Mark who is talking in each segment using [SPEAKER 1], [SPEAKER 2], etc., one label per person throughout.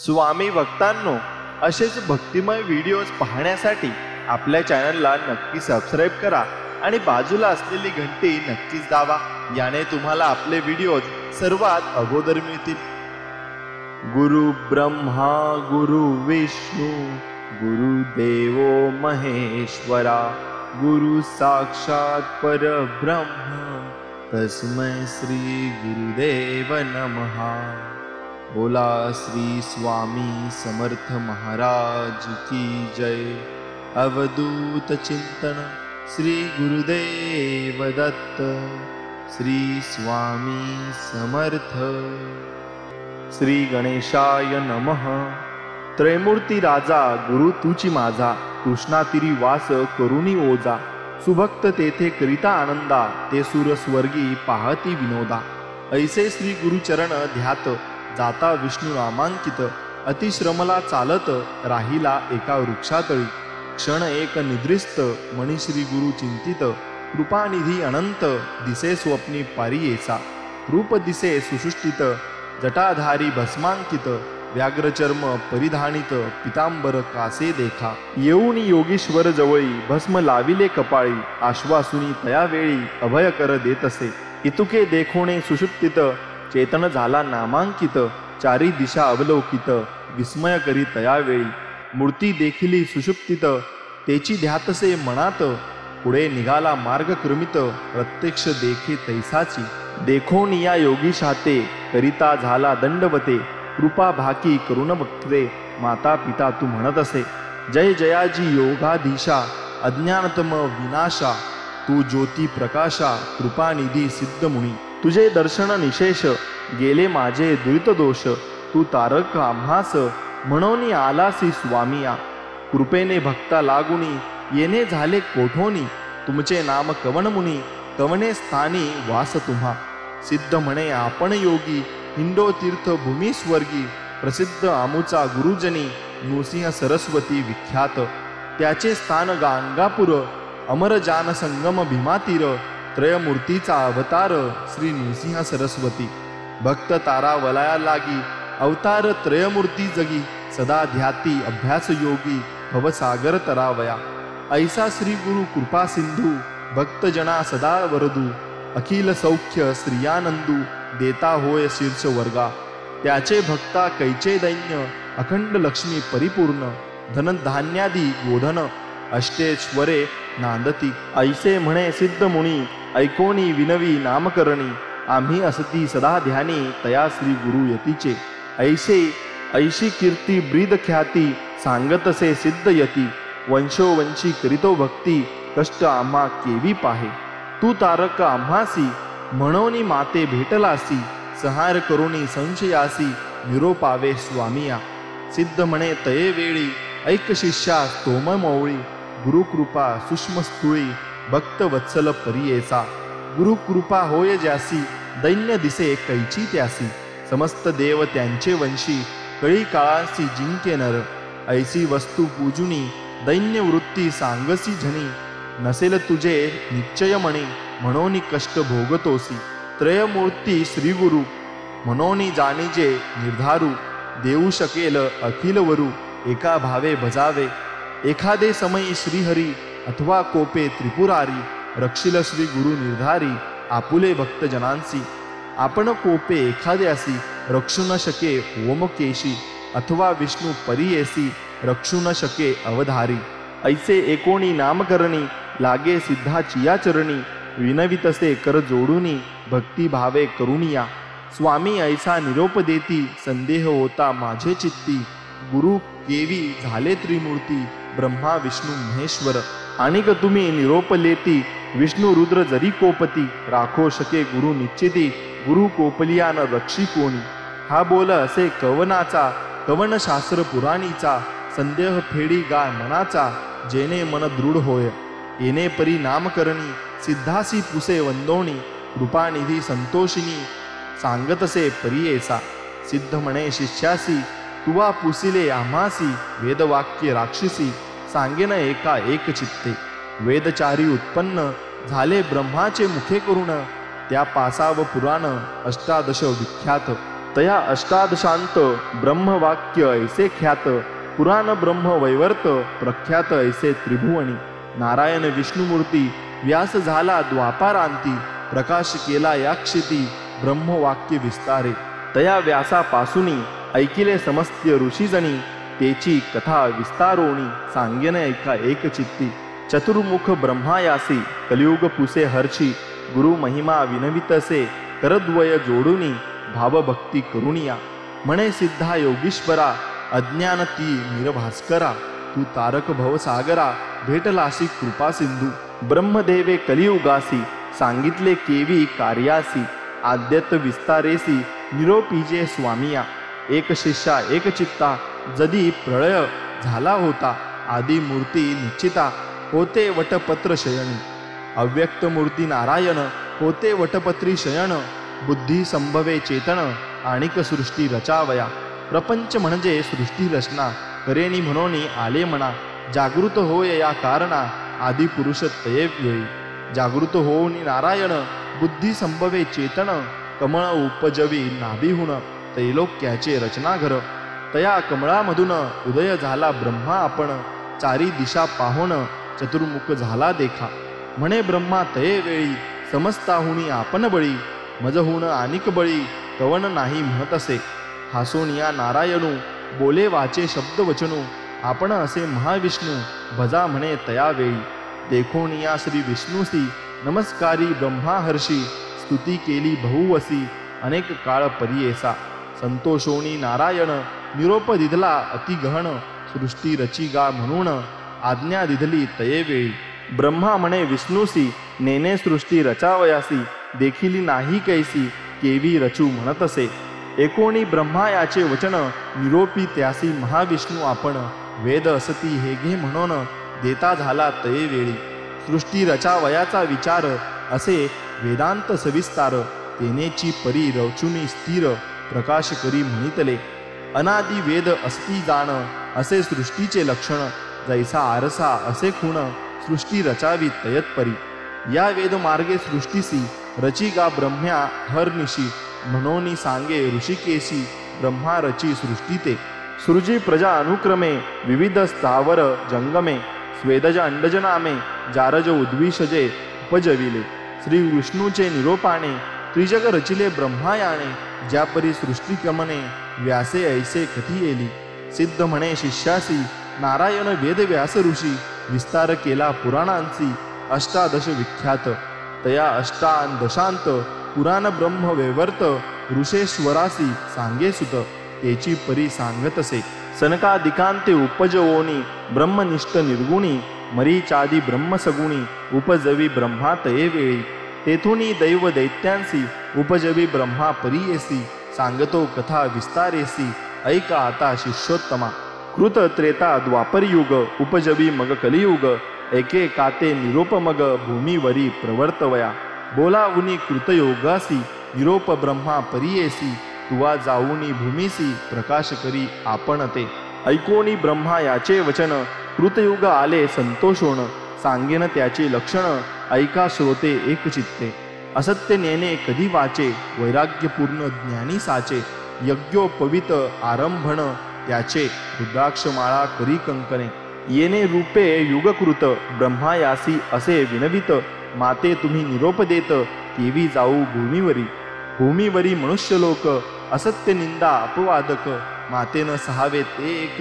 [SPEAKER 1] स्वामी भक्तांनो, असेच भक्तिमय व्हिडिओज पाहण्यासाठी आपल्या चॅनलला नक्की सबस्क्राईब करा आणि बाजूला असलेली घंटी नक्कीच दाबा. याने तुम्हाला आपले व्हिडिओज सर्वात अगोदर मिळतील. गुरु ब्रह्मा गुरु विष्णू गुरुदेवो महेश्वरा गुरु साक्षात परब्रह्म तस्मै श्री गुरुदेव नमः. बोला श्री स्वामी समर्थ महाराज की जय. अवधूत चिंतन श्री गुरुदेव दत्त. श्री स्वामी समर्थ. श्री गणेशाय नमः. त्रैमूर्ती राजा गुरु तुची माझा, कृष्णातिरी वास करुणी ओजा. सुभक्त तेथे करिता आनंदा, ते सुर स्वर्गी पाहती विनोदा. ऐसे श्री गुरुचरण ध्यात, जाता विष्णू नामांकित. अतिश्रमला चालत राहिला एका वृक्षातळी. क्षण एक निद्रिस्त मणी श्री गुरु चिंतित. कृपानिधी अनंत दिसे स्वप्नी पारियेचा. रूप दिसे सुसुष्टित, जटाधारी भस्मांकित. व्याघ्रचर्म परिधानित, पितांबर कासे देखा. येऊन योगीश्वर जवळी, भस्म लाविले कपाळी. आश्वासुनी तयावेळी, अभयकर देतसे. इतुके देखोणे सुषुप्तित, चेतन झाला नामांकित. चारी दिशा अवलोकित, विस्मय करी तयावेळी. मूर्ती देखिली सुषुप्तित, तेची ध्यातसे मनात. पुढे निघाला मार्ग क्रमित, प्रत्यक्ष देखे तैसाची. देखोन या योगीशाते, करिता झाला दंडवते. कृपा भाकी करुण बघते, माता पिता तू म्हणत असे. जय जयाजी योगाधीशा, अज्ञानतम विनाशा. तू ज्योती प्रकाशा, कृपानिधी सिद्ध मुनी. तुझे दर्शन निशेष, गेले माझे दुरित दोष. तू तारक आम्हास, म्हणून आलासी स्वामिया. कृपेने भक्ता लागुनी, येणे झाले कोठोनी. तुमचे नाम कवन मुनी, कवने स्थानी वास तुम्हा. सिद्ध म्हणे आपण योगी, हिंडो तीर्थ भूमी स्वर्गी. प्रसिद्ध आमुचा गुरुजनी, नृसिंह सरस्वती विख्यात. त्याचे स्थान गांगापूर, अमर जान संगम भीमातीर. त्रयमूर्तीचा अवतार, श्री नृसिंह सरस्वती. भक्त तारा वलया लागी, अवतार त्रयमूर्ती जगी. सदा ध्याती अभ्यास योगी, भवसागर तरावया. ऐसा श्री गुरु कृपा सिंधू, भक्तजना सदा वरदू. अखिल सौख्य श्रियानंदू, देता होय शीर्ष वर्गा. त्याचे भक्ता कैचे दैन्य, अखंड लक्ष्मी परिपूर्ण. धनधान्यादी गोधन, अष्टेश्वरे नांदती. ऐसे म्हणे सिद्ध मुनी, ऐकोनी विनवी नामकरणी. आम्ही असती सदा ध्यानी, तया श्री गुरु यतीचे. ऐशी कीर्ती ब्रीद ख्याती, सांगतसे सिद्ध यती. वंशोवंशी करीतो भक्ती, कष्ट आम्हा केवी पाहे. तू तारक आम्हासी, म्हणोनी माते भेटलासी. संहार करुणी संशयासी, निरोपावे स्वामिया. सिद्ध म्हणे तये वेळी, ऐक शिष्या स्तोम मौळी. गुरुकृपा सूक्ष्म स्थूळी, भक्त वत्सल परियेचा. गुरुकृपा होय ज्यासी, दैन्य दिसे कैची त्यासी. समस्त देव त्यांचे वंशी, कळी काळासी जिंके नर. ऐसी वस्तू पूजुनी, दैन्य वृत्ती सांगसी झनी. नसेल तुझे निश्चय म्हणे, म्हणोनी कष्ट भोगतोसी. त्रयमूर्ती श्री गुरु, म्हणोनी जाणीजे निर्धारू. देऊ शकेल अखिल वरू, एका भावे भजावे. एखादे समयी श्रीहरी, अथवा कोपे त्रिपुरारी. रक्षिल श्री गुरु निर्धारी, आपुले भक्तजनांसी. आपण कोपे एखाद्यासी, रक्षू न शके ओमकेशी. अथवा विष्णू परियेसी, रक्षू न शके अवधारी. ऐसे एकोणी नामकरणी, लागे सिद्धाचिया चरणी. विनवितसे कर जोडुनी, भक्ती भावे करुणिया. स्वामी ऐसा निरोप देती, संदेह होता माझे चित्ती. गुरु केवी झाले त्रिमूर्ती, ब्रह्मा विष्णू महेश्वर. आणिक तुम्ही निरोप लेती, विष्णू रुद्र जरी कोपती. राखो शके गुरु निश्चिती, गुरु कोपलिया न रक्षी कोणी. हा बोल असे कवनाचा, कवन शास्त्र पुराणीचा. संदेह फेडी गा मनाचा, जेने मन दृढ होय. येणे परी नामकरणी, सिद्धासी पुसे वंदोणी. कृपानिधी संतोषिनी, सांगतसे परियेसा. सिद्ध म्हणे शिष्यासी, तुवा पुसिले आम्हासी. वेदवाक्य राक्षसी, सांगेन एका एक चित्ते. वेदचारी उत्पन्न, झाले ब्रह्माचे मुखे करुण. त्या पासाव पुराण, अष्टादश विख्यात. तया अष्टादशांत ब्रह्मवाक्य ऐसे ख्यात पुराण ब्रह्म वैवर्त प्रख्यात ऐसे त्रिभुवनी नारायण विष्णुमूर्ती व्यास झाला द्वापारांती प्रकाश केला या क्षिती ब्रह्मवाक्य विस्तारे तया व्यासापासूनी ऐकिले समस्त ऋषीजणी तेची कथा विस्तारोणी सांगेन ऐका एक चित्ती चतुर्मुख ब्रह्मायासी कलियुग पुसे हर्षी गुरु महिमा विनवितसे करद्वय जोडुनी भावभक्ती करुणिया म्हणे सिद्धा योगीश्वरा अज्ञान ती निरभास्करा तू तारक भवसागरा भेटलासी कृपा सिंधू ब्रह्मदेवे कलियुगासी सांगितले केवी कार्यासी आद्यत विस्तारेसी निरोपीजे स्वामिया एक शिष्या एक चित्ता जदी प्रळय झाला होता आदी मूर्ती निश्चिता होते वटपत्र शयनी अव्यक्त मूर्ती नारायण होते वटपत्री शयन बुद्धी संभवे चेतन आणिक सृष्टी रचावया प्रपंच म्हणजे सृष्टी रचना करेनी म्हणून आले म्हणा जागृत होय या कारणा आदी पुरुष तये वेळी जागृत होऊन नारायण बुद्धी संभवे चेतन कमळ उपजवी नाभिहुन त्रैलोक्याचे रचना घर तया कमळामधून उदय झाला ब्रह्मा आपण चारी दिशा पाहोन चतुर्मुख झाला देखा म्हणे ब्रह्मा तये वेळी समस्ताहुनी आपण बळी मजहुन आनिक बळी कवन नाही म्हणत असे हासोनिया नारायणू बोले वाचे शब्द वचनू आपण असे महाविष्णू भजा म्हणे तया वेळी देखोनिया श्री विष्णुसी नमस्कारी ब्रह्मा हर्षी स्तुती केली बहुवसी अनेक काळ परियेसा संतोषोनी नारायण निरोप दिधला अति गहन सृष्टी रची गा म्हणून आज्ञा दिधली तये वेळी ब्रह्मा म्हणे विष्णुसी नेने सृष्टी रचावयासी देखिली नाही कैसी केवी रचू म्हणत असे एकोणी ब्रह्मा याचे वचन निरोपी त्यासी महाविष्णू आपण वेद असती हे घे म्हणून देता झाला तये वेळी सृष्टी रचावयाचा विचार असे वेदांत सविस्तार तेनेची परी रचुनी स्थिर प्रकाश करी म्हणितले अनादि वेद अस्ति जाण असे सृष्टीचे लक्षण जैसा आरसा असे खूण सृष्टी रचावी तयत्परी या वेद मार्गे सृष्टीसी रची गा ब्रह्म्या हरनिशी म्हणोनी सांगे ऋषिकेशी ब्रह्मा रची सृष्टी ते सृजी प्रजा अनुक्रमे विविध स्थावर जंगमे स्वेदज अंडजनामे जारज उद्विषजे उपजविले श्री विष्णूचे निरोपाने त्रिजग रचिले ब्रह्मायाने ज्यापरी सृष्टिक्रमणे व्यासे ऐसे कथी येली सिद्ध म्हणे शिष्यासी नारायण वेद व्यास ऋषी विस्तार केला पुराणांची अष्टादश विख्यात तया अष्टादशांत पुराण ब्रह्म वैवर्त ऋषेश्वरासी सांगे सुत तेची परी सांगतसे सनकादिकांते उपजवोनी ब्रह्मनिष्ठ निर्गुणी मरीचादी ब्रह्मसगुणी उपजवी ब्रह्मा तये वेळी तेथुनी दैव दैत्यांसी उपजवी ब्रह्मा परियेसी सांगतो कथा विस्तारेसी ऐका आता शिष्योत्तमा कृत त्रेता द्वापरयुग उपजवी मग कलियुग एके काते निरोप मग भूमीवरी प्रवर्तवया बोलावुनी कृतयोगासी निरोप ब्रह्मा परियेसी तुवा जाऊनी भूमीसी प्रकाश करी आपण ते ऐकोनी ब्रह्मा याचे वचन कृतयुग आले संतोषोण सांगेन त्याचे लक्षण ऐका श्रोते एक चित्ते असत्य नेने कधी वाचे वैराग्यपूर्ण ज्ञानी साचे यज्ञोपवित आरंभण त्याचे रुद्राक्षमाळा करी कंकणे येणे रूपे युगकृत ब्रह्मायासी असे विनवित माते तुम्ही निरोप देत केवी जाऊ भूमीवरी मनुष्यलोक असत्य निंदा अपवादक मातेन सहावे ते एक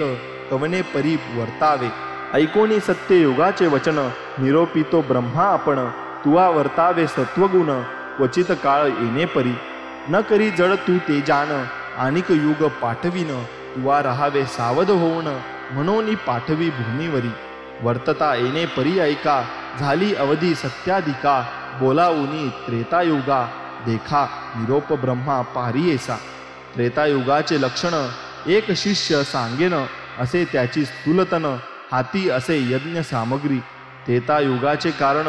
[SPEAKER 1] कवने परी वर्तावे ऐकोनी सत्य युगाचे वचन निरोपितो ब्रह्मा आपण तुवा वर्तावे सत्वगुण क्वचित काळ येणे परी न करी जड तू ते जाण आणिक युग पाठविन तुवा रहावे सावध होऊन म्हणून पाठवी भूमीवरी वर्तता येणे परी ऐका झाली अवधी सत्याधिका बोलावुनी त्रेतायुगा देखा निरोप ब्रह्मा पारियेसा त्रेतायुगाचे लक्षण एक शिष्य सांगेन असे त्याची स्थूलतन हाती असे यज्ञ सामग्री त्रेतायुगाचे कारण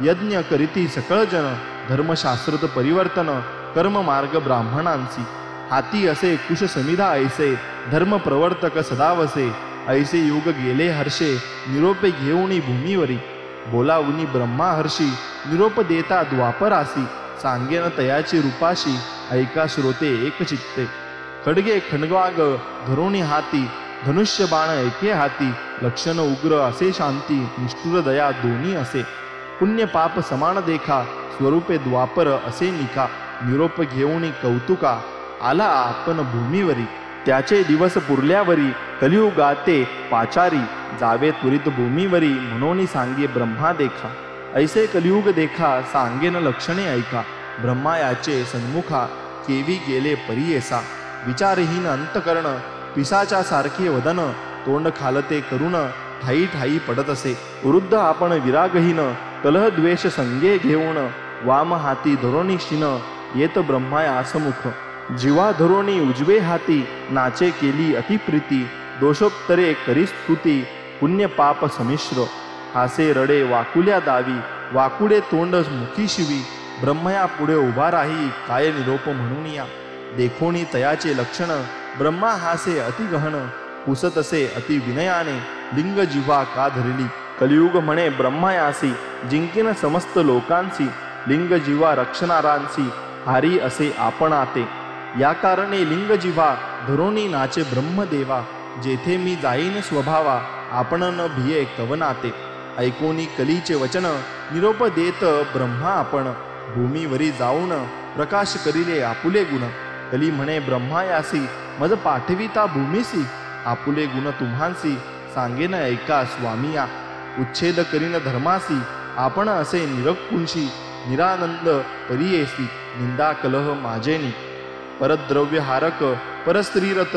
[SPEAKER 1] यज्ञ करीती सकळ जन धर्मशास्त्रत परिवर्तन कर्म मार्ग ब्राह्मणांसी हाती असे कुश समिधा ऐसे धर्म प्रवर्तक सदावसे ऐसे युग गेले हर्षे निरोपे घेऊनी भूमीवरी बोलावुनी ब्रह्मा हर्षी निरोप देता द्वापरासी सांगेन तयाची रूपाशी ऐका श्रोते एक चित्ते खडगे खंडवाग धरोणी हाती, धनुष्य बाण एके हाती, लक्षण उग्र असे शांती, निष्ठुर दया दोन्ही असे, पुण्य पाप समान देखा, स्वरूपे द्वापर असे निका, निरोप घेऊनी कौतुका, आला आपण भूमीवरी, त्याचे दिवस पुरल्यावरी, कलियुगाते पाचारी, जावे त्वरित भूमीवरी, म्हणून सांगे ब्रह्मा देखा, ऐसे कलियुग देखा, सांगेन लक्षणे ऐका, ब्रह्मा याचे सन्मुखा, केवी गेले परियेसा, विचारहीन अंतकरण, पिसाच्या सारखे वदन, तोंड खालते करुण, ठाई ठाई पडत असे, वृद्ध आपण विरागहीन, कलह द्वेष संगे घेऊन, वाम हाती धरोणी शिन, येत ब्रह्मा आसमुख, जीवा धरोणी उजवे हाती, नाचे केली अतिप्रीती, दोषोत्तरे करी स्तुती, पुण्य पाप समिश्र, हासे रडे वाकुल्या दावी, वाकुडे तोंड मुखी शिवी, ब्रह्मया पुढे उभा राही, काय निरोप म्हणून या, देखोनी तयाचे लक्षण, ब्रह्मा हासे अति गहन, पुसत असे अति विनयाने, लिंग जिव्हा का धरली, कलियुग म्हणे ब्रह्मायासी, जिंकेन समस्त लोकांसी, लिंग जिव्हा रक्षणारांसी, हारी असे आपण आते, या कारणे लिंग जिव्हा धरोणी नाचे ब्रह्मदेवा, जेथे मी जाईन स्वभावा, आपण न भिये कवनाते, ऐकोनी कलीचे वचन, निरोप देत ब्रह्मा आपण, भूमीवरी जाऊन प्रकाश करिले आपुले गुण, कली म्हणे ब्रह्मायासी, मज पाठविता भूमीसी, आपुले गुण तुम्हांसी, सांगेन ऐका स्वामिया, उच्छेद करीन धर्मासी, आपण असे निरकुंशी, निरानंद परियेसी, निंदा कलह माझेनी, परद्रव्य हारक परस्त्रीरत,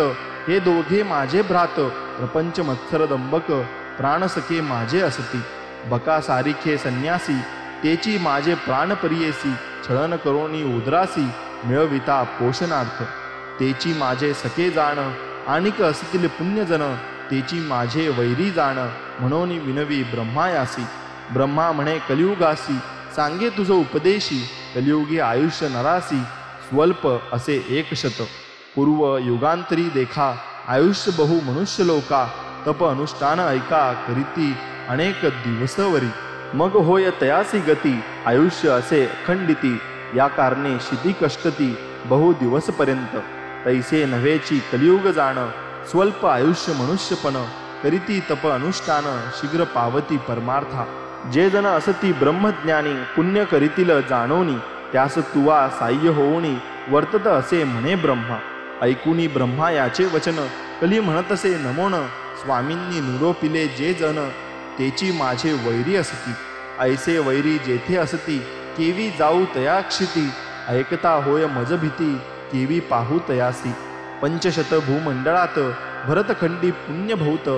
[SPEAKER 1] हे दोघे माझे भ्रात, प्रपंच मत्सर दंबक, प्राणसखे माझे असती, बका सारिखे संन्यासी, तेची माझे प्राण परियेसी, छळन करोनी उदरासी, मिळविता पोषणार्थ, तेची माझे सखे जाण, आणिक असतील पुण्यजन, तेची माझे वैरी जाण, म्हणून विनवी ब्रह्मायासी, ब्रह्मा म्हणे कलियुगासी, सांगे तुझ उपदेशी, कलियुगी आयुष्य नरासी, स्वल्प असे 100, पूर्व युगांतरी देखा, आयुष्य बहु मनुष्य लोका, तप अनुष्ठान ऐका, करीती अनेक दिवसवरी, मग होय तयासी गती, आयुष्य असे अखंडिती, या कारणे शिती कष्टती, बहु दिवसपर्यंत, तैसे नव्हेची कलियुग जाण, स्वल्प आयुष्य मनुष्यपण, करीती तप अनुष्ठान, शीघ्र पावती परमार्था, जे जन असती ब्रह्मज्ञानी, पुण्य करीतील जाणोनी, त्यास तुवा साह्य होऊनी, वर्तत असे म्हणे ब्रह्मा, ऐकुनी ब्रह्मा याचे वचन, कली म्हणतसे नमोन, स्वामींनी निरोपिले जे जन, तेची माझे वैरी असती, ऐसे वैरी जेथे असती, केवी जाऊ तयाक्षिती, ऐकता होय मज भीती, केवी पाहू तयासी, पंचशत भूमंडळात, भरतखंडी पुण्य भौत,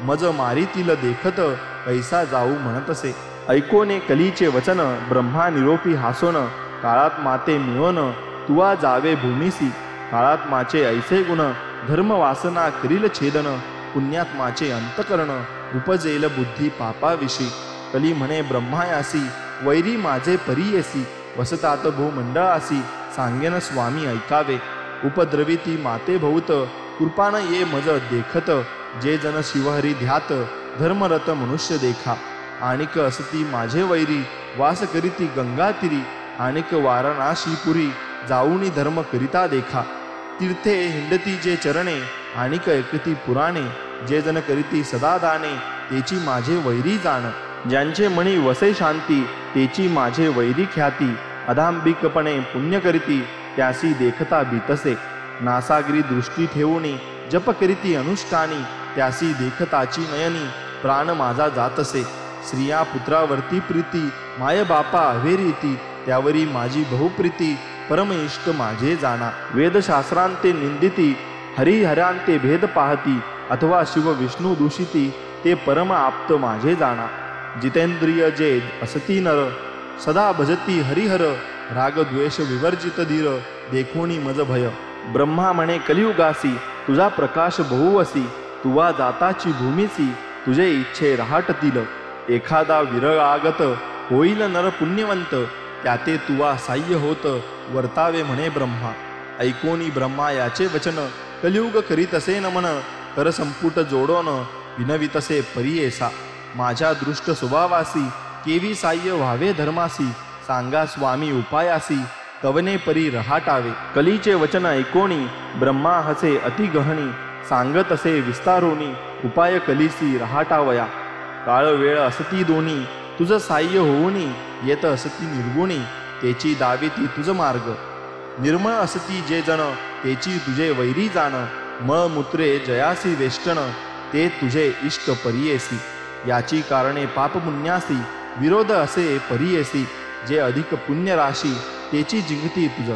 [SPEAKER 1] मज मारीतील देखत, कैसा जाऊ म्हणतसे, ऐकोने कलीचे वचन, ब्रह्मा निरोपी हासोन, काळात माते मिळोन, तुवा जावे भूमीसी, काळात माचे ऐसे गुण, धर्म वासना करील छेदन, पुण्यात्माचे अंतकरण, उपजेल बुद्धी पापाविषयी, कली म्हणे ब्रह्मायासी, वैरी माझे परियेसी, वसतात भूमंडळासी, सांगेन स्वामी ऐकावे, उपद्रविती माते भौत, कृपान ये मज देखत, जे जन शिवहरी ध्यात, धर्मरत मनुष्य देखा, आणिक असती माझे वैरी, वास करीती गंगातीरी, आणिक वाराणसीपुरी, जाऊनी धर्म करिता देखा, तीर्थे हिंडती जे चरणे, आणिक ऐकती पुराणे, जे जन करीती सदा दाने, तेची माझे वैरी जाण, ज्यांचे मणी वसे शांती, तेची माझे वैरी ख्याती, अधांबिकपणे पुण्य करीती, त्यासी देखता बीतसे, नासागरी दृष्टी ठेवूनी, जप करीती अनुष्ठानी, त्यासी देखताची नयनी, प्राण माझा जातसे, स्त्रिया पुत्रावरती प्रीती, माय बापा अवेरीती, त्यावरी माझी बहुप्रीती, परम इष्ट माझे जाणा, वेदशास्त्रांते निंदिती, हरिहरांते भेद पाहती, अथवा शिव विष्णू दूषिती, ते परम आप्त माझे जाणा, जितेंद्रिय जे असती नर, सदा भजती हरिहर, राग द्वेष विवर्जित धीर, देखोनी मज भय, ब्रह्मा म्हणे कलियुगासी, तुझा प्रकाश बहुवसी, तुवा जाताची भूमीसी, तुझे इच्छे रहाटतील, एखादा विरळ आगत, होईल नर पुण्यवंत, त्याते तुवा साह्य होत, वर्तावे म्हणे ब्रह्मा, ऐकोनी ब्रह्मा याचे वचन, कलियुग करीत असे नमन, कर संपुट जोडोन, विनवितसे परियेसा, माझ्या दृष्ट स्वभावासी, केवी साह्य व्हावे धर्मासी, सांगा स्वामी उपायासी, कवने परी रहाटावे. कलीचे वचन ऐकोणी ब्रह्मा हसे अति गहणी. सांगत असे विस्तारोनी उपाय कलीसी रहाटावया. काळ वेळ असती दोन्ही तुझ साह्य होऊनी. येत असती निर्गुणी तेची दाविती तुझ मार्ग. निर्मळ असती जे जण तेची तुझे वैरी जाण. मळमूत्रे जयासी वेष्टन ते तुझे इष्ट परियेसी. याची कारणे पापपुण्यासी विरोध असे परियेसी. जे अधिक पुण्य राशी तेची जिंकती तुझ.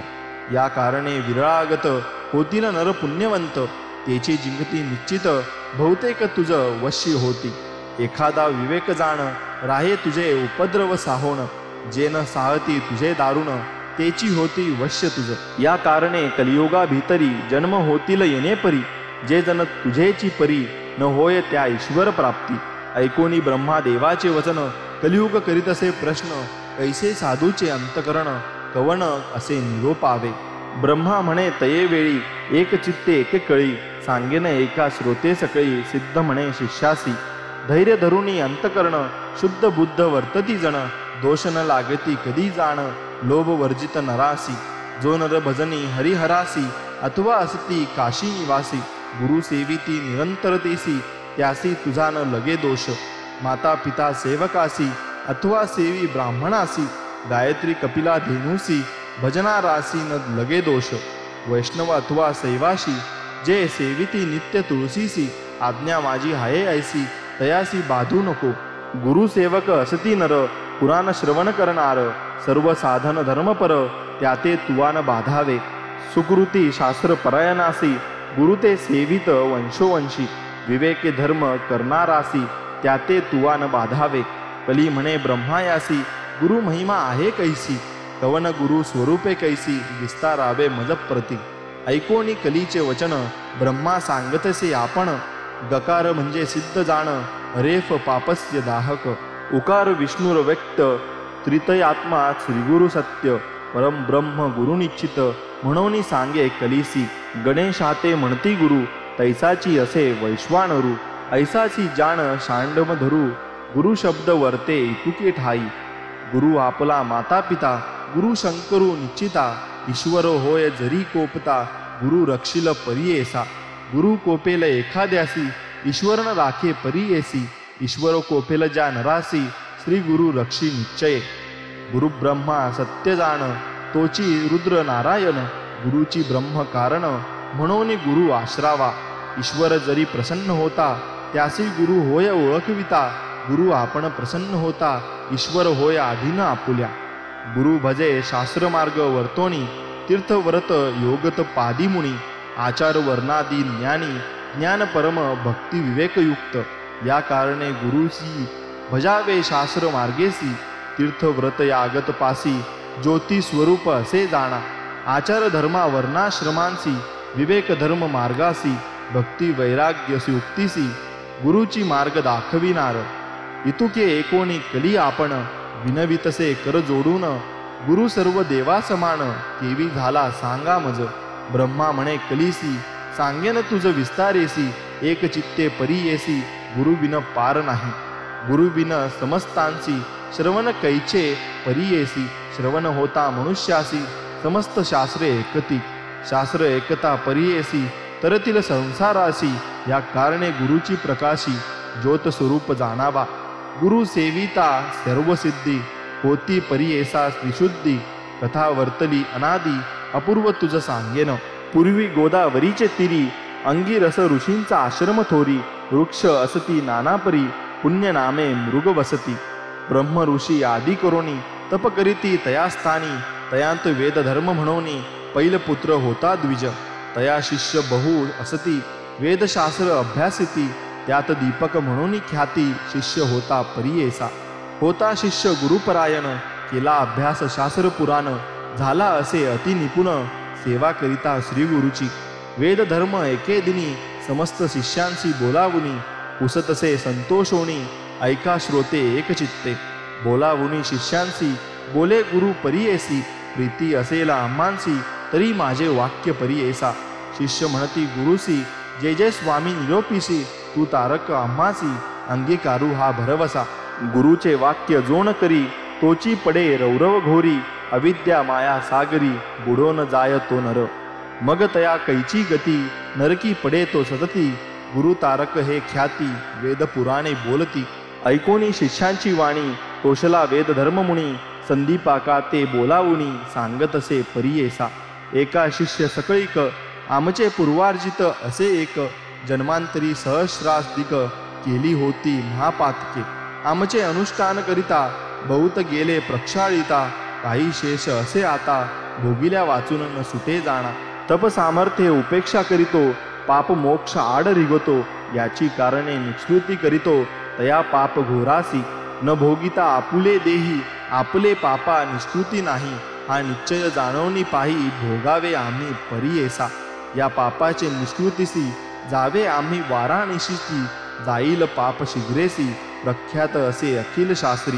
[SPEAKER 1] या कारणे विरळागत होतील नर पुण्यवंत. तेची जिंकती निश्चित बहुतेक तुझ वशी होती. एखादा विवेक जाण राहे तुझे उपद्रव साहोण. जे न साहती तुझे दारुण तेची होती वश्य तुझ. या कारणे कलियुगा भीतरी जन्म होतील येणे परी. जे जन तुझेची परी न होय त्या ईश्वर प्राप्ती. ऐकोनी ब्रह्मा देवाचे वचन कलियुग करीत असे प्रश्न. कैसे साधूचे अंतकरण कवन असे निरोपावे. ब्रह्मा म्हणे तये वेळी एक चित्ते एक कळी. सांगेन एका श्रोते सकळी सिद्ध म्हणे शिष्यासी. धैर्य धरुनी अंतकरण शुद्ध बुद्ध वर्तती जण. दोष न लागती कधी जाण लोभ वर्जित नरासी. जो नर भजनी हरिहरासी अथवा असती काशी निवासी. गुरु सेविती निरंतरतेसी त्यासी तुझा न लगे दोष. माता पिता सेवकासी अथवा सेवी ब्राह्मणासी. गायत्री कपिला धेनुसी भजनारासी न लगे दोष. वैष्णव अथवा सैवाशी जे सेविती नित्य तुळसीसी. आज्ञा माझी हाये ऐसी तयासी बाधू नको. गुरुसेवक असती नर पुराण श्रवण करणार. सर्व साधन धर्मपर त्याते तुवान बाधावे. सुकृती शास्त्र परायणासी गुरु ते सेवित वंशोवंशी. विवेके धर्म करणारासी त्याते तुवान बाधावे. कली म्हणे ब्रह्मायासी गुरु महिमा आहे कैसी. कवन गुरु स्वरूपे कैसी विस्तारावे मज प्रती. ऐकोनी कलीचे वचन ब्रह्मा सांगतसे आपण. गकार म्हणजे सिद्ध जाण रेफ पापस्य दाहक. उकार विष्णुर व्यक्त त्रितयात्मा श्रीगुरु सत्य. परम ब्रह्म गुरु निश्चित म्हणून सांगे कलीसी. गणेशाते म्हणती गुरु तैसाची असे वैश्वानरू. ऐसाची जाण शांडम धरू गुरु शब्द वर्ते इतुके ठाई. गुरु आपला माता पिता गुरु शंकरू निश्चिता. ईश्वर होय जरी कोपता गुरु रक्षिल परियेसा. गुरु कोपेल एखाद्यासी ईश्वरन राखे परियेसी. ईश्वर कोपेल ज्या नरासी श्री गुरु रक्षी निश्चये. गुरु ब्रह्मा सत्य जाण तोची रुद्र नारायण. गुरुची ब्रह्म कारण म्हणून गुरु आश्रावा. ईश्वर जरी प्रसन्न होता त्यासी गुरु होय ओळखविता. गुरु आपण प्रसन्न होता ईश्वर होय आधीन आपुल्या. गुरु भजे शास्त्र मार्ग वर्तोनी तीर्थव्रत योगत पादिमुनी. आचार वर्णादी ज्ञानी ज्ञान परम भक्ती विवेकयुक्त. या कारणे गुरुसी भजावे शास्त्र मार्गेसी. तीर्थव्रत यागत पासी ज्योती स्वरूप असे जाणा. आचार धर्मा वर्णाश्रमांसी विवेक धर्म मार्गासी. भक्ती वैराग्य युक्तीसी गुरुची मार्ग दाखविनार. इतुके एकोणी कली आपण विनवितसे कर जोडून. गुरु सर्व देवा समान केवी झाला सांगा मज. ब्रह्मा म्हणे कलीसी सांगेन तुझ विस्तारेसी. एक चित्ते परियेसी गुरु बिन पार नाही. गुरु बिन समस्तांसी श्रवण कैचे परियेसी. श्रवण होता मनुष्यासी समस्त शास्त्रे एकती. शास्त्र एकता परियेसी तरतील संसारासी. या कारणे गुरुची प्रकाशी ज्योत स्वरूप जाणावा. गुरु सेविता सर्व सिद्धी होती परियेसा त्रिशुद्धी. कथा वर्तली अनादी अपूर्व तुझ सांगेन. पूर्वी गोदावरीचे तिरी अंगिरस ऋषींचा आश्रम थोरी. वृक्ष असती नानापरी पुण्य नामे मृग वसती. ब्रह्म ऋषी आदी करोनी तप करीती तया स्थानी. तयांत वेद धर्म म्हणोनी पैल पुत्र होता द्विज. तया शिष्य बहु असती वेदशास्त्र अभ्यासिती. त्यात दीपक म्हणून ख्याती शिष्य होता परियेसा. होता शिष्य गुरुपरायण केला अभ्यास शास्त्र पुराण. झाला असे अति निपुण सेवा करिता श्री गुरुची. वेद धर्म एके दिनी समस्त शिष्यांशी बोलावुनी. पुसतसे संतोषोनी ऐका श्रोते एक चित्ते. बोलावुनी शिष्यांशी बोले गुरु परियेसी. प्रीती असेला आम्हांसी तरी माझे वाक्य परियेसा. शिष्य म्हणती गुरुसी जे जे स्वामी निरोपीसी. तू तारक आम्हासी अंगीकारू हा भरवसा. गुरुचे वाक्य जोन करी तोची पडे रौरव घोरी. अविद्या माया सागरी बुडोन जाय तो नर. मग तया कैची गती नरकी पडे तो सतती. गुरु तारक हे ख्याती वेद पुराणे बोलती. ऐकोनी शिष्यांची वाणी कौशला वेद धर्ममुनी. संदीपाका ते बोलावुनी सांगतसे परियेसा. एका शिष्य सकळीक आमचे पूर्वार्जित असे एक. जन्मांतरी सहस्राधिक केली होती महापातके. आमचे अनुष्ठान करिता बहुत गेले प्रक्षाळिता. काही शेष असे आता भोगिल्या वाचून न सुटे जाणा. तप सामर्थ्य उपेक्षा करीतो पाप मोक्ष आड रिगतो. याची कारणे निष्कृती करीतो तया पाप घोरासी. न भोगिता आपुले देही आपले पापा निष्कृती नाही. हा निश्चय जाणवणी पाही भोगावे आम्ही परियेसा. या पापाचे निष्कृतीसी जावे आम्ही वाराणसीची. जाईल पाप शीघ्रेसी प्रख्यात असे अखिल शास्त्री.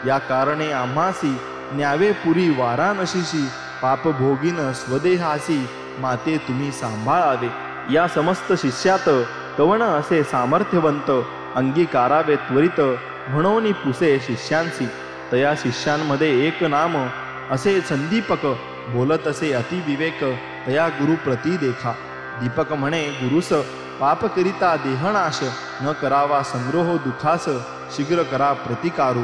[SPEAKER 1] या कारणे आम्हासी न्यावे पुरी वाराणसीशी. पाप भोगीन स्वदेहासी माते तुम्ही सांभाळावे. या समस्त शिष्यात कवण असे सामर्थ्यवंत. अंगीकारावे त्वरित म्हणून पुसे शिष्यांसी. तया शिष्यांमध्ये एक नाम असे संदीपक. बोलत असे अतिविवेक तया गुरु प्रती देखा. दीपक म्हणे गुरुस पाप करिता देहनाश. न करावा संग्रह दुखास शीघ्र करा प्रतिकारू.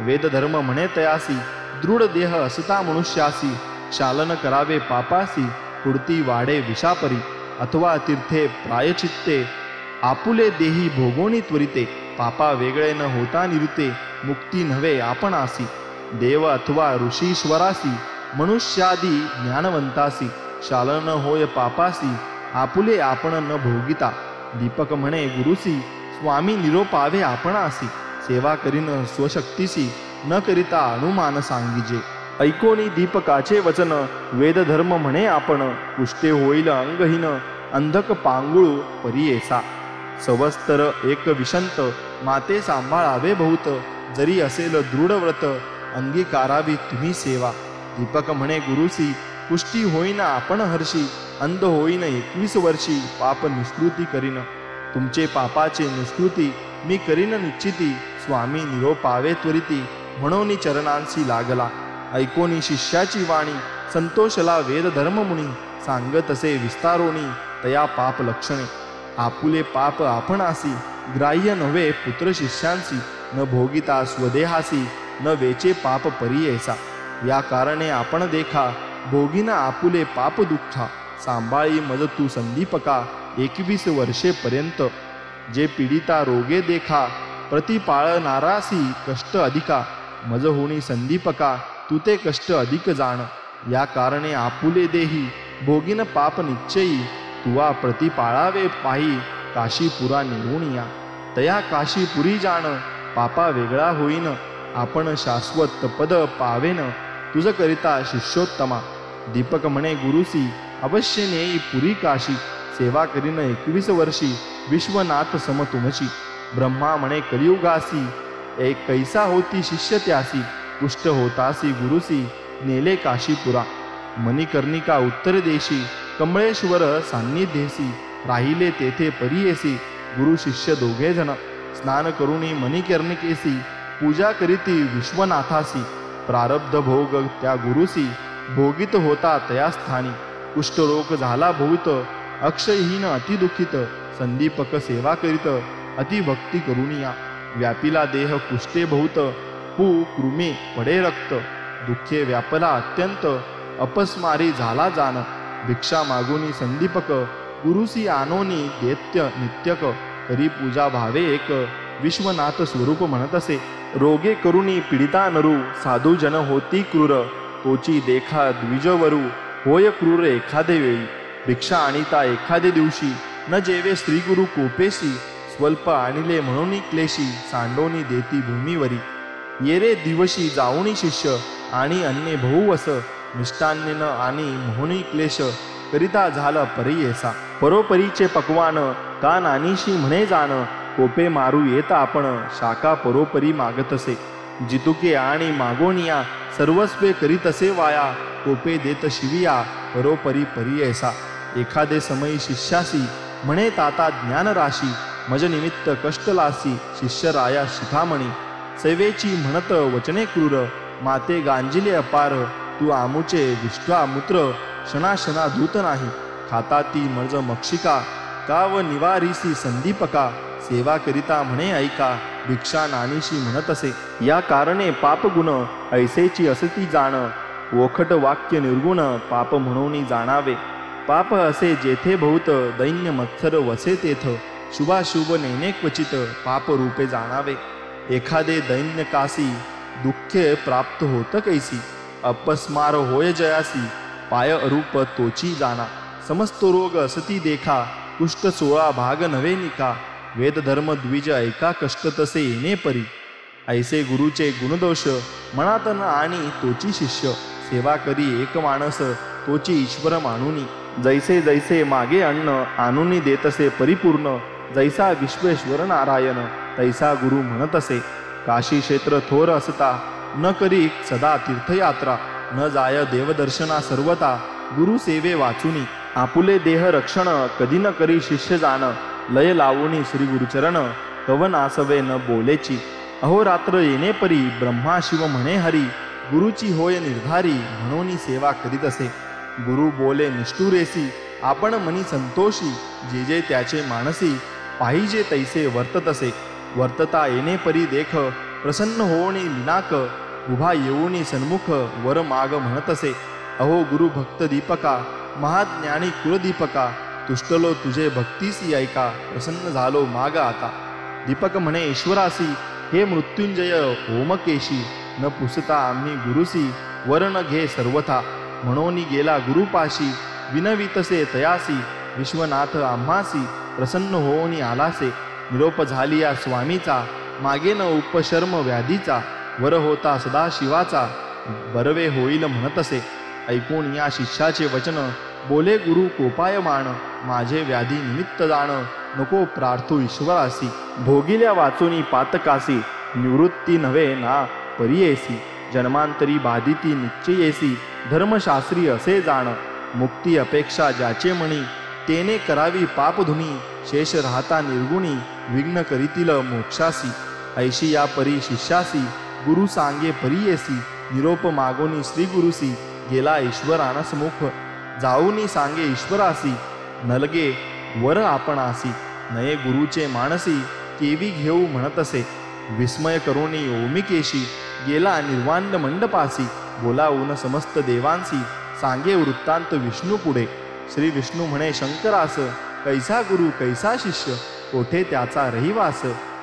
[SPEAKER 1] वेद धर्म म्हणे तयासी दृढ देह असता मनुष्यासी. शालन करावे पापासी पुढती वाढे विषापरी. अथवा तीर्थे प्रायचित्ते आपुले देही भोगोनी त्वरिते. पापा वेगळे न होता निरुते मुक्ती नव्हे आपणासी. देव अथवा ऋषीश्वरासी मनुष्यादी ज्ञानवंतासी. शालन होय पापासी आपुले आपण न भोगिता. दीपक म्हणे गुरुसी स्वामी निरोपावे आपणासी. सेवा करीन स्वशक्तीसी न करिता अनुमान सांगिजे. ऐकोनी दीपकाचे वचन वेदधर्म म्हणे आपण. पुष्टे होईल अंगहीन अंधक पांगुळू परियेसा. सवस्तर एक विशंत माते सांभाळावे बहुत. जरी असेल दृढ व्रत अंगीकारावी तुम्ही सेवा. दीपक म्हणे गुरुसी पुष्टी होईन आपण हर्षी. अंध होईन 21 वर्षी पाप निष्कृती करीन. तुमचे पापाचे निष्कृती मी करीन निश्चिती. स्वामी निरोपावे त्वरिती म्हणून चरणांशी लागला. ऐकोनी शिष्याची वाणी संतोषला वेद धर्ममुनी. सांगत असे विस्तारोनी तया पाप लक्षणे. आपुले पाप आपणासी ग्राह्य नव्हे पुत्र शिष्यांसी. न भोगिता स्वदेहासी न वेचे पाप परियेसा. या कारणे आपण देखा भोगिना आपुले पाप दुःखा. सांभाळी मज तू संदीपका 21 वर्षे पर्यंत. जे पीडिता रोगे देखा प्रतिपाळणारासी कष्ट अधिका. मज होणी संदीपका तू ते कष्ट अधिक जाण. या कारणे आपुले देही भोगिन पाप निश्चयी. तुवा प्रतिपाळावे पाही काशीपुरा निघून या. तया काशीपुरी जाण पापा वेगळा होईन. आपण शाश्वत पद पावेन तुझ करिता शिष्योत्तमा. दीपक म्हणे गुरुसी अवश्य नेई पुरी काशी. सेवा करीन 21 वर्षी विश्वनाथ सम तुमची. ब्रह्मा म्हणे कलियुगासी एक कैसा होती शिष्य त्यासी. पुष्ट होतासी गुरुसी नेले काशीपुरा. मणिकर्णिका उत्तर देशी कमळेश्वर सान्निध्येसी. राहिले तेथे परियेसी गुरु शिष्य दोघे जण. स्नान करुणी मणिकर्णिकेसी पूजा करीती विश्वनाथासी. प्रारब्ध भोग त्या गुरुसी भोगित होता तया स्थानी. कुष्ठरोग झाला बहुत अक्षयहीन अतिदुखित. संदीपक सेवा करीत अतिभक्ती करुनिया. व्यापिला देह कुष्ठे बहुत पू कृमी पडे रक्त. दुःखे व्यापला अत्यंत अपस्मारी झाला जाण. भिक्षा मागुनी संदीपक गुरुसी आणोनी दैत्य नित्यक. करी पूजा भावे एक विश्वनाथ स्वरूप म्हणत असे. रोगे करुणी पीडिता नरू साधू जन होती क्रूर. तोची देखा द्विजवरू होय क्रूर एखादे वेळी. भिक्षा आणिता एखादे दिवशी न जेवे श्रीगुरु कोपेशी. स्वल्प आणिले म्हणून क्लेशी सांडोनी देती भूमीवरी. येरे दिवशी जाऊनी शिष्य आणि अन्य बहुवस. मिष्टान्य न आणि मोहनी क्लेश करिता झालं परियेसा. परोपरीचे पक्वान का नानीशी म्हणे जाण. कोपे मारू येता आपण शाखा परोपरी मागतसे. जितुके आणि मागोनिया सर्वस्वे करीतसे वाया. कोपे देत शिविया परोपरी परियेसा. एखादे समयी शिष्यासी म्हणे ताता ज्ञान राशी. मज निमित्त कष्टलासी शिष्य राया शिखामणी. सेवेची म्हणत वचने क्रूर माते गांजिले अपार. तू आमुचे विश्वामूत्र क्षणाक्षणा धूत नाही. खाता ती मर्ज मक्षिका का व निवारीसी संदीपका. सेवा करिता म्हणे ऐका भिक्षा नानीशी म्हणत असे. या कारणे पाप गुण ऐसेची असती जाण. ओखट वाक्य निर्गुण पाप म्हणून जाणावे. पाप असे जेथे बहुत दैन्य मत्सर वसे तेथ. शुभाशुभ नेने क्वचित पाप रूपे जाणावे. एखादे दैन्य कासी दुःखे प्राप्त होत कैसी. अपस्मार होय जयासी पाय अरूप तोची जाणा. समस्त रोग असती देखा कुष्ठ 16 भाग नवे निका. वेद धर्म द्विज ऐका कष्ट तसे येणे परी. ऐसे गुरुचे गुणदोष मनात न आणि तोची शिष्य. सेवा करी एक माणस तोची ईश्वर मानुनी. जैसे जैसे मागे अन्न आणुनी देतसे परिपूर्ण. जैसा विश्वेश्वर नारायण तैसा गुरु म्हणतसे. काशी क्षेत्र थोर असता न करी सदा तीर्थयात्रा. न जाय देवदर्शना सर्वता गुरु सेवे वाचुनी. आपुले देह रक्षण कधी न करी शिष्य जाण. लय लावुनी श्री गुरुचरण कवन आसवे न बोलेची. अहोरात्र येणे परी ब्रह्मा शिव म्हणे हरी. गुरुची होय निर्धारी म्हणून सेवा करीत असे. गुरु बोले निष्ठुरेसी आपण मनी संतोषी. जे जे त्याचे मानसी पाहिजे तैसे वर्तत असे. वर्तता येणे परी देख प्रसन्न होऊनी लिनाक. उभा येऊनी सन्मुख वर माग म्हणत असे. अहो गुरु भक्त दीपका महाज्ञानी कुलदीपका. तुष्टलो तुझे भक्तीसी ऐका प्रसन्न झालो माग आता. दीपक म्हणे ईश्वरासी हे मृत्युंजय ओमकेशी. न पुसता आम्ही गुरुसी वर न घे सर्वथा. म्हणून गेला गुरुपाशी विनवितसे तयासी. विश्वनाथ आम्हासी प्रसन्न होऊनी आलासे. निरोप झाली या स्वामीचा मागे न उपशर्म व्याधीचा. वर होता सदा शिवाचा बरवे होईल म्हणतसे. ऐकून या शिष्याचे वचन बोले गुरु कोपायमान. माझे व्याधी निमित्त जाण नको प्रार्थू ईश्वरासी. भोगिल्या वाचोनी पातकासी निवृत्ती नव्हे ना परियेसी. जन्मांतरी बाधिती निश्चयेसी धर्मशास्त्री असे जाण. मुक्ती अपेक्षा ज्याचे मणी तेने करावी पापधुनी. शेष राहता निर्गुणी विघ्न करीतील मोक्षासी. ऐशी या परी शिष्यासी गुरु सांगे परियेसी. निरोप मागोनी श्री गुरुसी गेला ईश्वरानसमुख. जाऊनी सांगे ईश्वरासी नलगे वर आपणासी. नये गुरुचे मानसी केवी घेऊ म्हणतसे. विस्मय करोनी ओमिकेशी गेला निर्वाण मंडपासी. बोलावून समस्त देवांसी सांगे वृत्तांत विष्णू पुढे. श्री विष्णू म्हणे शंकरास कैसा गुरु कैसा शिष्य कोठे त्याचा रहिवास.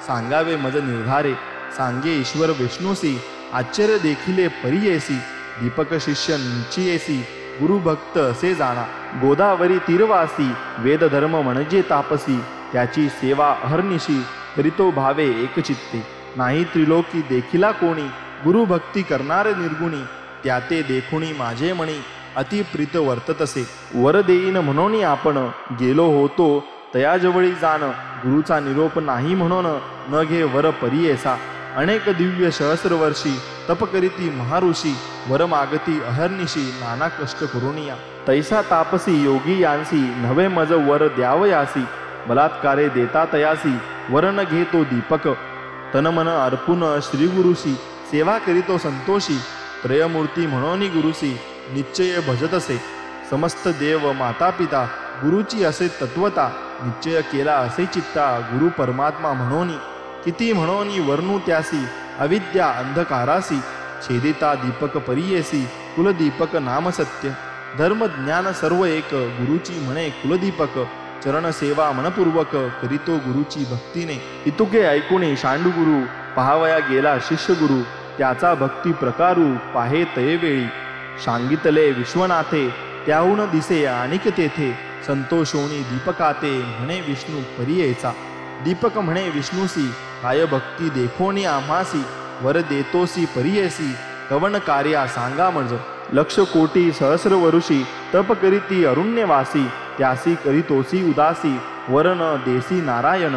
[SPEAKER 1] सांगावे मज निर्धारे सांगे ईश्वर विष्णूसी. आश्चर्य देखिले परियेसी दीपक शिष्य निश्चयेसी. गुरु भक्त असे जाणा गोदावरी तीरवासी. वेद धर्म म्हणजे तापसी त्याची सेवा अहर्निशी. करीतो भावे एकचित्ते नाही त्रिलोकी देखिला कोणी. गुरु भक्ती करणारे निर्गुणी त्या ते देखुणी माझे मणी. अति प्रीत वर्ततसे वर देईन म्हणून आपण गेलो होतो तयाजवळी जाण. गुरुचा निरोप नाही म्हणून न घे वर परियेसा. अनेक दिव्य सहस्र वर्षी तप करीती महाऋषी. वर मागती अहर्निशी नाना कष्ट करुनिया. तैसा तापसी योगी यांसी नवे मज वर द्यावयासी. बलात्कारे देता तयासी वर न घेतो दीपक. तनमन अर्पुन श्री गुरुसी सेवा करीतो संतोषी. त्रयमूर्ती म्हणून गुरुसी निश्चय भजतसे. समस्त देव माता पिता गुरुची असे तत्वता. निश्चय केला असे चित्ता गुरु परमात्मा म्हणून. किती म्हणून वर्णू त्यासी अविद्या अंधकारासी. छेदिता दीपक परियेसी कुलदीपक नाम सत्य. धर्म ज्ञान सर्व एक गुरुची म्हणे कुलदीपक. चरण सेवा मनपूर्वक करीतो गुरुची भक्तीने. इतुके ऐकुणे शांडू गुरु पहावया गेला शिष्य गुरु. त्याचा भक्ती प्रकारू पाहे तयेवेळी. सांगितले विश्वनाथे त्याहून दिसे आणिक तेथे. संतोषोनी दीपकाते म्हणे विष्णू परियेचा. दीपक म्हणे विष्णूसी काय भक्ती देखोनी आम्हासी. वर देतोसी परियेसी कवन कार्या सांगा मज. लक्ष कोटी सहस्र वरुषी तप करीती अरुण्यवासी. त्यासी करीतोसी उदासी वर न देसी नारायण.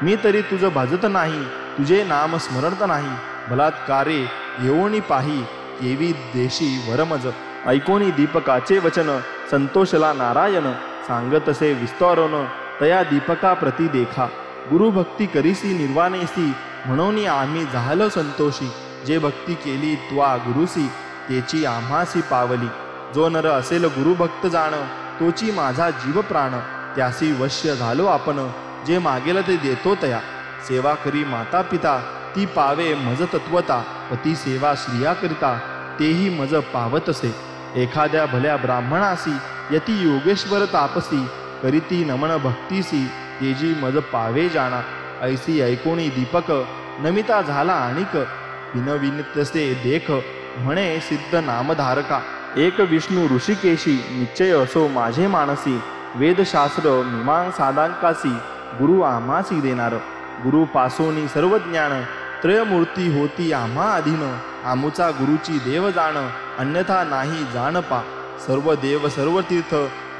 [SPEAKER 1] मी तरी तुझ भजत नाही तुझे नाम स्मरणत नाही. बलात्कारे येऊनी पाही केवी देशी वरमज. ऐकोनी दीपकाचे वचन संतोषला नारायण. सांगतसे विस्तारोन तया दीपका प्रती देखा. गुरु भक्ती करीसी निर्वाणेसी म्हणून आम्ही झालो संतोषी. जे भक्ती केली त्वा गुरुसी तेची आम्हासी पावली. जो नर असेल गुरुभक्त जाण, तोची माझा जीव प्राण. त्यासी वश्य झालो आपण, जे मागेल ते देतो तया. सेवा करी माता पिता, ती पावे मज तत्वता. पती सेवा स्त्रिया करिता, तेही मज पावतसे. एखाद्या भल्या ब्राह्मणासी, यती योगेश्वर तापसी. करीती नमन भक्तीसी, तेजी मज पावे जाणा. ऐसी ऐकोणी दीपक, नमिता झाला आणिक. विनविनितसे देख, म्हणे सिद्ध नामधारका. एक विष्णू ऋषिकेशी, निश्चय असो माझे मानसी. वेदशास्त्र मीमांसादांकासी, गुरु आम्हासी देणार. गुरु पासोनी सर्व ज्ञान, त्रयमूर्ती होती आम्हा अधीन. आमुचा गुरुची देव जाण, अन्यथा नाही जाण पा. सर्व देव सर्व तीर्थ,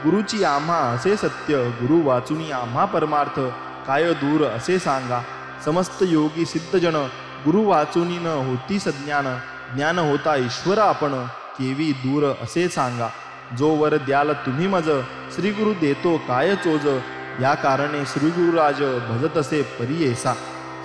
[SPEAKER 1] गुरुची आम्हा असे सत्य. गुरु वाचुनी आम्हा परमार्थ, काय दूर असे सांगा. समस्त योगी सिद्धजन, गुरु वाचुनी न होती सज्ञान. ज्ञान होता ईश्वर आपण, केवी दूर असे सांगा. जो वर द्याल तुम्ही मज, श्री गुरु देतो काय चोज. या कारणे श्री गुरुराज, भजतसे परियेसा.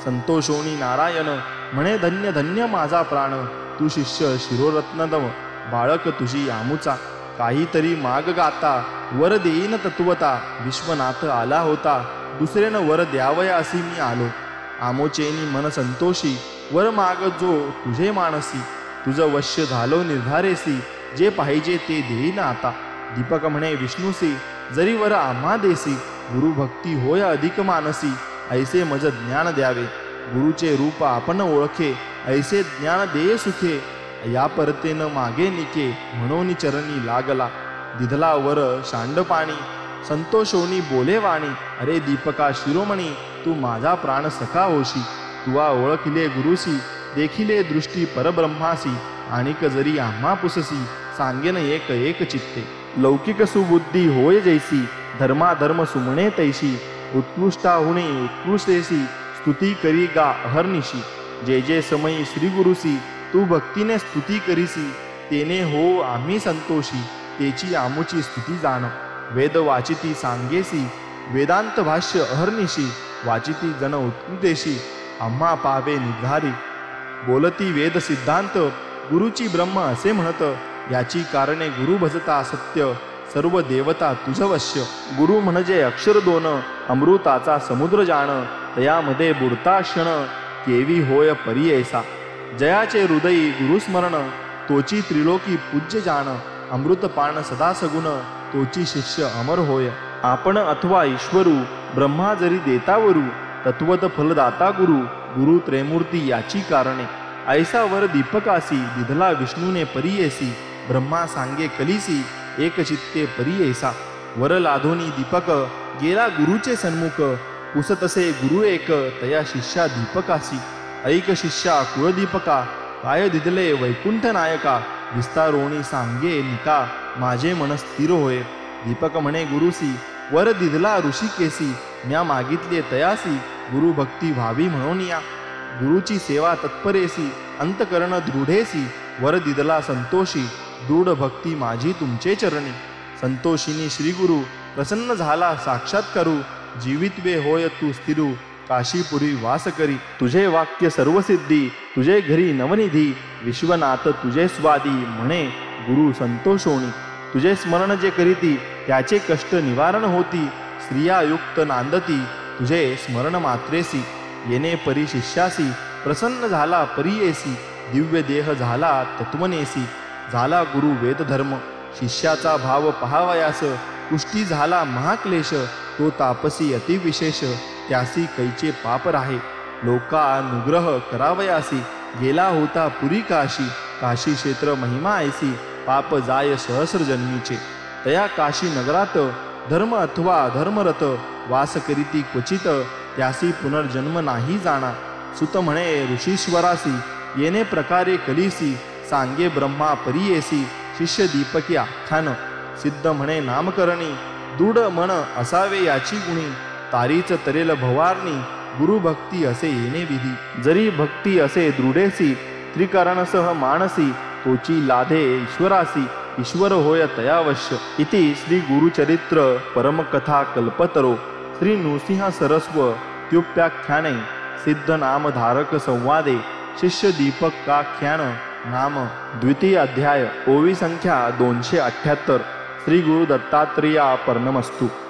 [SPEAKER 1] संतोषोनी नारायण, म्हणे धन्य धन्य माझा प्राण. तू शिष्य शिरोरत्नदम, बाळक तुझी आमुचा. काहीतरी माग गाता, वर देईन तत्वता. विश्वनाथ आला होता, दुसरेनं वर द्यावयासी मी आलो. आमोचेनी मन संतोषी, वर माग जो तुझे मानसी. तुझं वश्य झालो निर्धारेसी, जे पाहिजे ते देईन आता. दीपक म्हणे विष्णूसी, जरी वर आम्हा देसी. गुरुभक्ती होय अधिक मानसी, ऐसे मज ज्ञान द्यावे. गुरुचे रूप आपण ओळखे, ऐसे ज्ञान देय सुखे. या परतेनं मागे निके, म्हणून चरणी लागला. दिधला वर शांडपाणी, संतोषोनी बोले वाणी. अरे दीपका शिरोमणी, तू माझा प्राण सखा होशी. तुवा ओळखिले गुरुसी, देखिले दृष्टी परब्रह्मासी. आणिक जरी आम्हा पुससी, सांगेन एक एक चित्ते. लौकिक सुबुद्धी होय जैसी, धर्माधर्म सुमणे तैशी. उत्कृष्टाहुणे उत्कृष्टेसी, स्तुती करी गा अहर्निशी. जे जे समयी श्री गुरुसी, तू भक्तीने स्तुती करीसी. तेने हो आम्ही संतोषी, तेची आमुची स्तुती जाण. वेद वाचिती सांगेसी, वेदांत भाष्य अहर्निशी. वाचिती जन उत्कृतेशी, आम्हा पावे निर्धारी. बोलती वेद सिद्धांत, गुरुची ब्रह्म असे म्हणत. याची कारणे गुरु भजता सत्य, सर्व देवता तुझ वश्य. गुरु म्हणजे अक्षर दोन, अमृताचा समुद्र जाण. तयामध्ये बुडता क्षण, केवी होय परियेसा. जयाचे हृदयी गुरुस्मरण, तोची त्रिलोकी पूज्य जाण. अमृतपान सदा सगुण, तोची शिष्य अमर होय. आपण अथवा ईश्वरू, ब्रह्मा जरी देतावरू. तत्वत फलदाता गुरु, गुरु त्रैमूर्ती याची कारणे. ऐसा वर दीपकासी, दिधला विष्णूने परियेसी. ब्रह्मा सांगे कलिसी, एक चित्ते परियेसा. वर लाधोनी दीपक, गेला गुरुचे सन्मुख. पुसतसे गुरु एक, तया शिष्या दीपकासी. ऐक शिष्या कुळदीपका, काय दिदले वैकुंठ नायका. विस्तारोणी सांगे निका, माझे मन स्थिर होय. दीपक म्हणे गुरुसी, वर दिदला ऋषिकेसी. म्या मागितले तयासी, गुरु भक्ती व्हावी म्हणून या. गुरुची सेवा तत्परेसी, अंतकरण दृढेसी. वर दिदला संतोषी, दृढ भक्ती माझी तुमचे चरणी. संतोषिनी श्री गुरु, प्रसन्न झाला साक्षात्कारू. जीवितवे होय तू स्थिरू, काशीपुरी वास करी. तुझे वाक्य सर्वसिद्धी, तुझे घरी नवनिधी. विश्वनाथ तुझे स्वादी, म्हणे गुरु संतोषोणी. तुझे स्मरण जे करीती, त्याचे कष्ट निवारण होती. स्त्रिया युक्त नांदती, तुझे स्मरण मात्रेसी. येणे परी शिष्यासी, प्रसन्न झाला परियेसी. दिव्य देह झाला तत्वनेसी, झाला गुरु वेदधर्म. शिष्याचा भाव पहावयास, पुष्टी झाला महाक्लेश. तो तापसी अतिविशेष, त्यासी कैचे पाप राहे. लोकानुग्रह करावयासी, गेला होता पुरी काशी. काशी क्षेत्र महिमा ऐसी, पाप जाय सहस्र जन्मीचे. तया काशी नगरात, धर्म अथवा अधर्मरत. वास करीती क्वचित, त्यासी पुनर्जन्म नाही जाणा. सुत म्हणे ऋषीश्वरासी, येणे प्रकारे कलिसी. सांगे ब्रह्मा परियेसी, शिष्य दीपकी आख्यान. सिद्ध म्हणे नामकरणी, दृढ मन असावे याची गुणी. तारीच तरेल भवारणी, गुरु भक्ती असे येणे विधी. जरी भक्ती असे दृढेसी, त्रिकरणसह मानसी. तोची लाधे ईश्वरासी, ईश्वर होय तयावश्य. इति श्री गुरुचरित्र परमकथा कल्पतरो श्री नृसिंह सरस्व त्युप्याख्याने सिद्ध नामधारक संवादे शिष्य दीपक काख्यान नाम द्वितीय अध्याय ओवी संख्या 278 श्री गुरु दत्तात्रेयार्पणमस्तु।